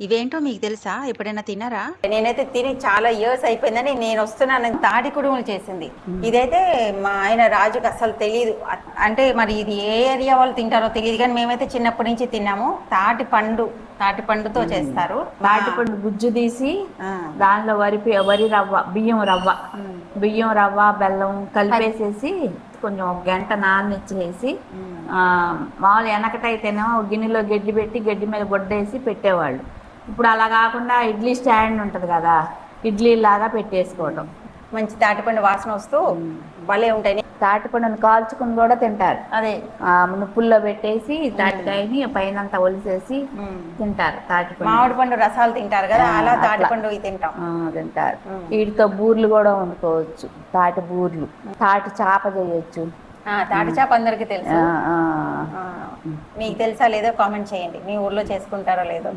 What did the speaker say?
ఇవేంటో మీకు తెలుసా? ఎప్పుడైనా తిన్నారా? నేనైతే తిని చాలా ఇయర్స్ అయిపోయిందని నేను వస్తున్నాను. తాటి కుడుములు చేసింది ఇదైతే మా ఆయన రాజుకి అసలు తెలియదు. అంటే మరి ఇది ఏ ఏరియా వాళ్ళు తింటారో తెలియదు, కానీ మేమైతే చిన్నప్పటి నుంచి తిన్నాము. తాటి పండుతో చేస్తారు. తాటి పండు గుజ్జు తీసి దానిలో వరి రవ్వ, బియ్యం రవ్వ బెల్లం కలిపేసేసి కొంచెం ఒక గంట నాననిచ్చేసి మామూలు వెనకటైతేనేమో గిన్నెలో గడ్డి పెట్టి గడ్డి మీద గుడ్డేసి పెట్టేవాళ్ళు. ఇప్పుడు అలా కాకుండా ఇడ్లీ స్టాండ్ ఉంటుంది కదా, ఇడ్లీ లాగా పెట్టేసుకోవడం. మంచి తాటిపండు వాసన వస్తూ భలే ఉంటాయి. తాటిపండుని కాల్చుకుని కూడా తింటారు. అదే నుప్పుల్లో పెట్టేసి తాటికాయని పైన వలిసేసి తింటారు. తాటిపండు మామిడి పండు రసాలు తింటారు కదా, అలా తాటిపండు తింటారు. వీటితో బూర్లు కూడా వండుకోవచ్చు. తాటి బూర్లు, తాటి చాప చేయొచ్చు. తాటి చేప అందరికి తెలుసు. మీకు తెలుసా లేదో కామెంట్ చేయండి, మీ ఊర్లో చేసుకుంటారో లేదో.